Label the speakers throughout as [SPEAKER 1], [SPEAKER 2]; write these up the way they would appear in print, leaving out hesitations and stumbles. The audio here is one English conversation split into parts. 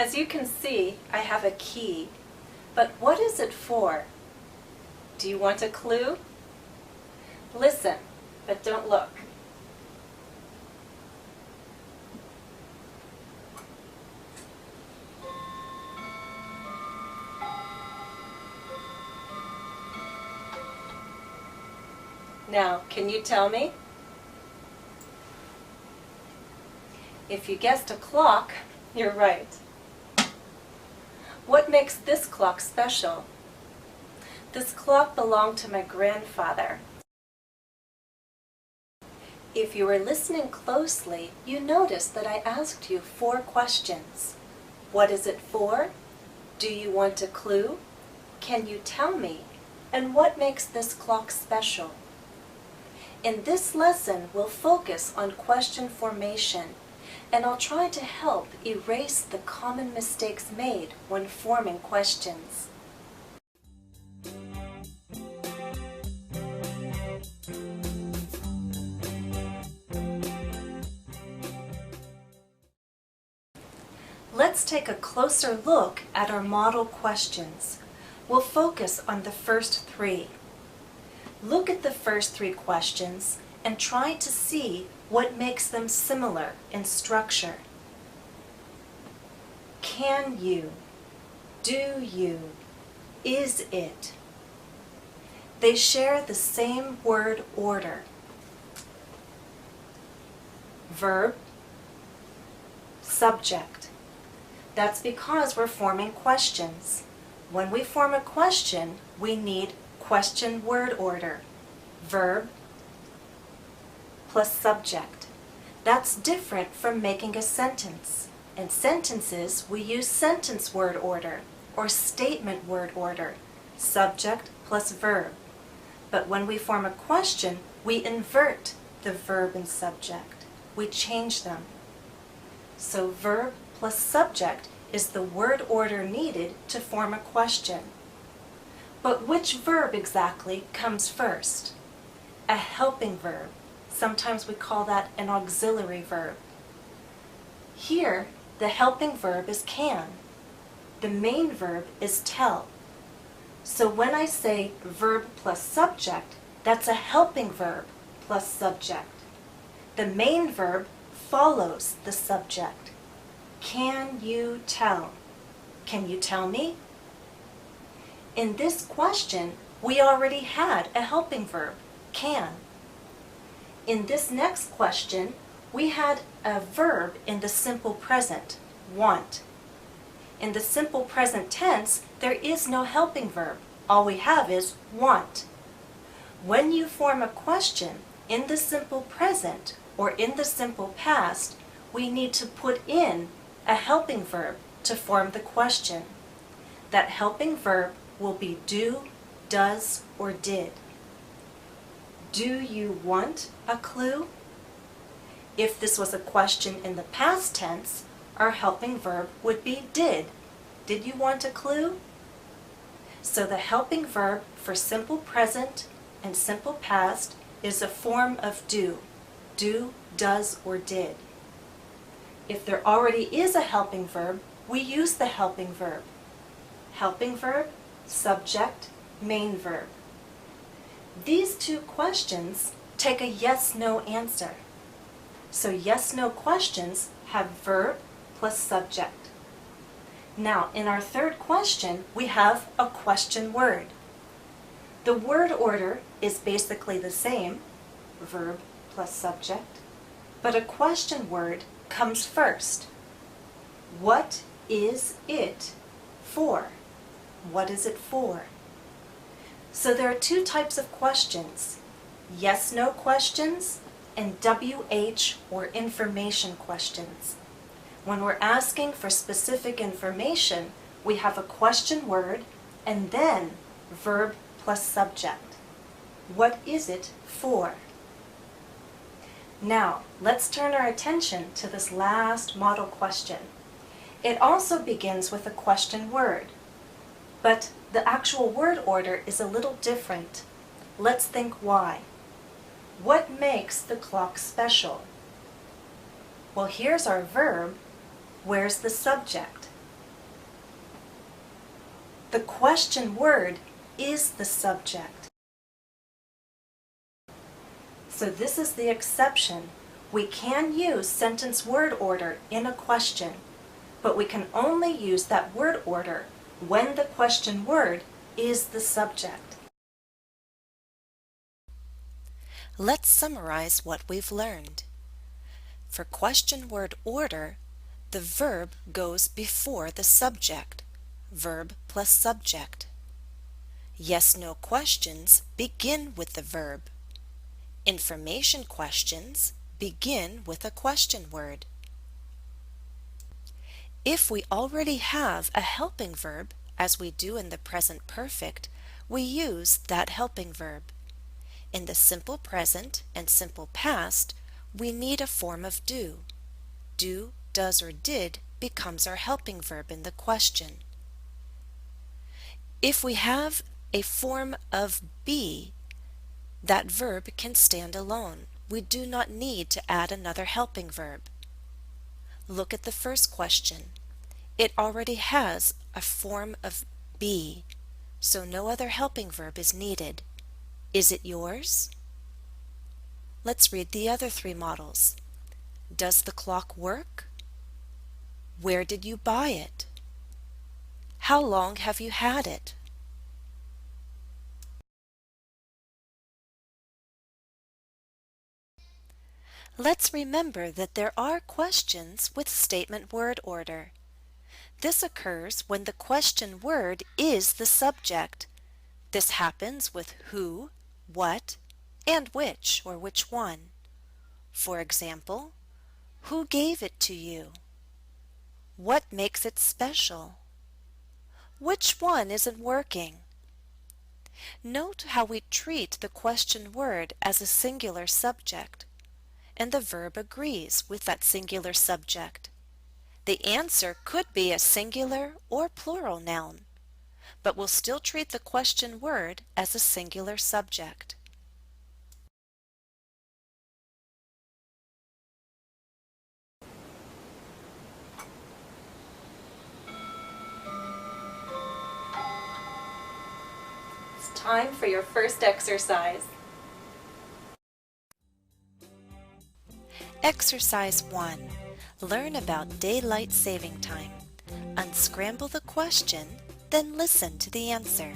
[SPEAKER 1] As you can see, I have a key, but what is it for? Do you want a clue? Listen, but don't look. Now, can you tell me? If you guessed a clock, you're right. What makes this clock special? This clock belonged to my grandfather. If you were listening closely, you noticed that I asked you 4 questions. What is it for? Do you want a clue? Can you tell me? And what makes this clock special? In this lesson, we'll focus on question formation, and I'll try to help erase the common mistakes made when forming questions. Let's take a closer look at our model questions. We'll focus on the first 3. Look at the first 3 questions and try to see what makes them similar in structure. Can you? Do you? Is it? They share the same word order. Verb, subject. That's because we're forming questions. When we form a question, we need question word order. Verb plus subject. That's different from making a sentence. In sentences, we use sentence word order or statement word order, subject plus verb. But when we form a question, we invert the verb and subject. We change them. So verb plus subject is the word order needed to form a question. But which verb exactly comes first? A helping verb. Sometimes we call that an auxiliary verb. Here, the helping verb is can. The main verb is tell. So when I say verb plus subject, that's a helping verb plus subject. The main verb follows the subject. Can you tell? Can you tell me? In this question, we already had a helping verb, can. In this next question, we had a verb in the simple present, want. In the simple present tense, there is no helping verb. All we have is want. When you form a question in the simple present or in the simple past, we need to put in a helping verb to form the question. That helping verb will be do, does, or did. Do you want a clue? If this was a question in the past tense, our helping verb would be did. Did you want a clue? So the helping verb for simple present and simple past is a form of do. Do, does, or did. If there already is a helping verb, we use the helping verb. Helping verb, subject, main verb. These 2 questions take a yes-no answer. So yes-no questions have verb plus subject. Now, in our third question, we have a question word. The word order is basically the same, verb plus subject, but a question word comes first. What is it for? What is it for? So there are 2 types of questions, yes-no questions and WH or information questions. When we're asking for specific information, we have a question word and then verb plus subject. What is it for? Now, let's turn our attention to this last model question. It also begins with a question word, but the actual word order is a little different. Let's think why. What makes the clock special? Well, here's our verb. Where's the subject? The question word is the subject. So this is the exception. We can use sentence word order in a question, but we can only use that word order when the question word is the subject. Let's summarize what we've learned. For question word order, the verb goes before the subject, verb plus subject. Yes/no questions begin with the verb. Information questions begin with a question word. If we already have a helping verb, as we do in the present perfect, we use that helping verb. In the simple present and simple past, we need a form of do. Do, does, or did becomes our helping verb in the question. If we have a form of be, that verb can stand alone. We do not need to add another helping verb. Look at the first question. It already has a form of be, so no other helping verb is needed. Is it yours? Let's read the other three models. Does the clock work? Where did you buy it? How long have you had it? Let's remember that there are questions with statement word order. This occurs when the question word is the subject. This happens with who, what, and which or which one. For example, who gave it to you? What makes it special? Which one isn't working? Note how we treat the question word as a singular subject, and the verb agrees with that singular subject. The answer could be a singular or plural noun, but we'll still treat the question word as a singular subject. It's time for your first exercise. Exercise 1. Learn about daylight saving time. Unscramble the question, then listen to the answer.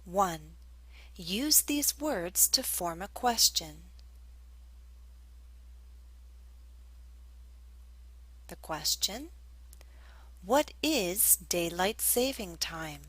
[SPEAKER 1] 1. Use these words to form a question. The question: what is daylight saving time?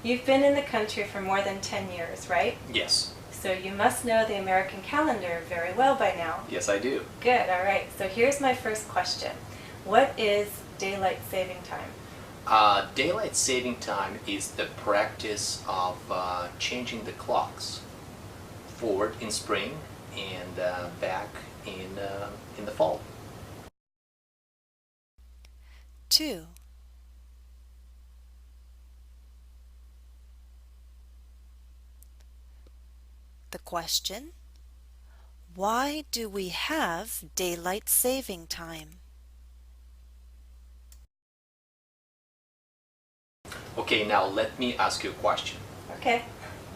[SPEAKER 1] You've been in the country for more than 10 years, right?
[SPEAKER 2] Yes.
[SPEAKER 1] So you must know the American calendar very well by now.
[SPEAKER 2] Yes, I do.
[SPEAKER 1] Good, all right. So here's my first question. What is daylight saving time?
[SPEAKER 2] Daylight saving time is the practice of changing the clocks forward in spring and back in the fall.
[SPEAKER 1] 2. The question: why do we have daylight saving time?
[SPEAKER 2] Okay, now let me ask you a question.
[SPEAKER 1] Okay.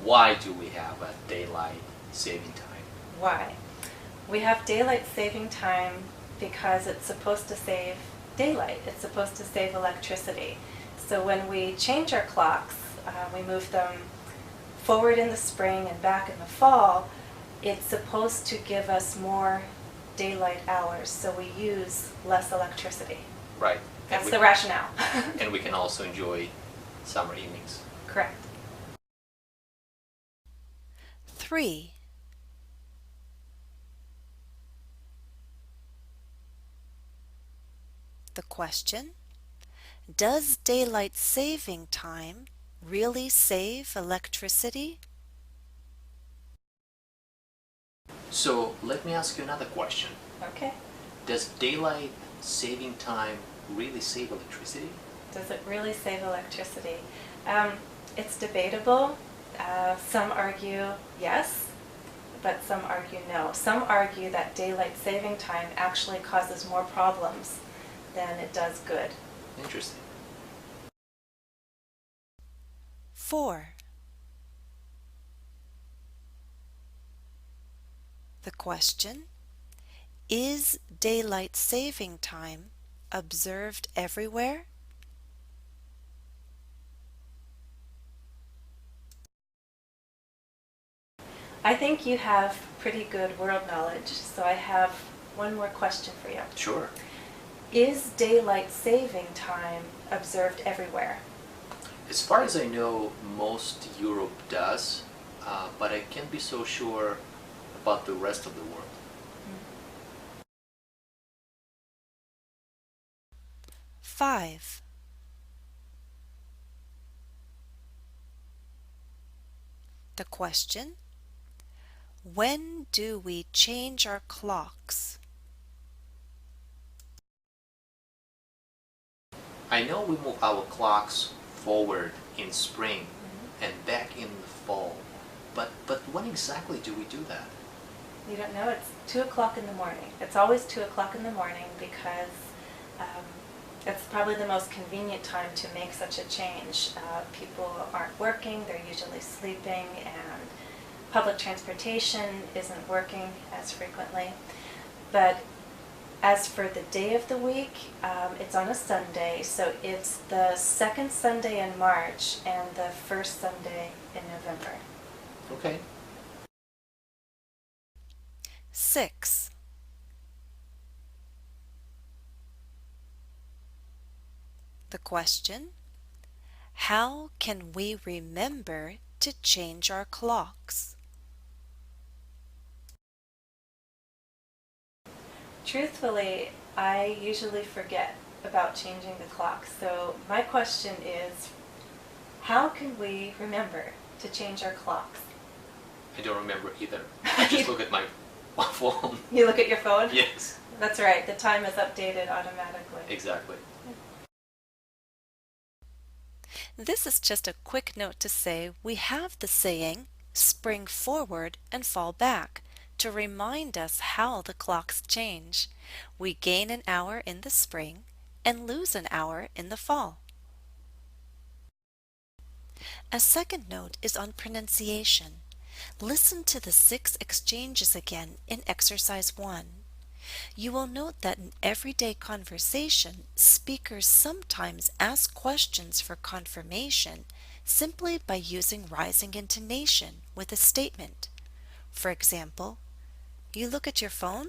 [SPEAKER 2] Why do we have a daylight saving time?
[SPEAKER 1] Why? We have daylight saving time because it's supposed to save daylight. It's supposed to save electricity. So when we change our clocks, we move them forward in the spring and back in the fall, it's supposed to give us more daylight hours, so we use less electricity.
[SPEAKER 2] Right.
[SPEAKER 1] That's the rationale.
[SPEAKER 2] And we can also enjoy summer evenings.
[SPEAKER 1] Correct. 3. The question: does daylight saving time really save electricity?
[SPEAKER 2] So let me ask you another question.
[SPEAKER 1] Okay.
[SPEAKER 2] Does daylight saving time really save electricity?
[SPEAKER 1] Does it really save electricity? It's debatable. Some argue yes, but some argue no. Some argue that daylight saving time actually causes more problems than it does good.
[SPEAKER 2] Interesting.
[SPEAKER 3] 4. The question, is daylight saving time observed everywhere?
[SPEAKER 1] I think you have pretty good world knowledge, so I have one more question for you.
[SPEAKER 2] Sure.
[SPEAKER 1] Is daylight saving time observed everywhere?
[SPEAKER 2] As far as I know, most Europe does, but I can't be so sure about the rest of the world.
[SPEAKER 3] 5. The question, when do we change our clocks?
[SPEAKER 2] I know we move our clocks forward in spring and back in the fall, but when exactly do we do that?
[SPEAKER 1] You don't know, it's 2 o'clock in the morning. It's always 2 o'clock in the morning because it's probably the most convenient time to make such a change. People aren't working, they're usually sleeping, and public transportation isn't working as frequently. But as for the day of the week, it's on a Sunday, so it's the second Sunday in March and the first Sunday in November.
[SPEAKER 2] Okay.
[SPEAKER 3] 6. The question, how can we remember to change our clocks?
[SPEAKER 1] Truthfully, I usually forget about changing the clock. So my question is, how can we remember to change our clocks?
[SPEAKER 2] I don't remember either. I just look at my phone.
[SPEAKER 1] You look at your phone?
[SPEAKER 2] Yes,
[SPEAKER 1] That's right, the time is updated automatically.
[SPEAKER 2] exactly.
[SPEAKER 3] This is just a quick note to say we have the saying, spring forward and fall back, to remind us how the clocks change. We gain an hour in the spring and lose an hour in the fall. A second note is on pronunciation. Listen to the 6 exchanges again in exercise 1. You will note that in everyday conversation, speakers sometimes ask questions for confirmation simply by using rising intonation with a statement. For example, you look at your phone?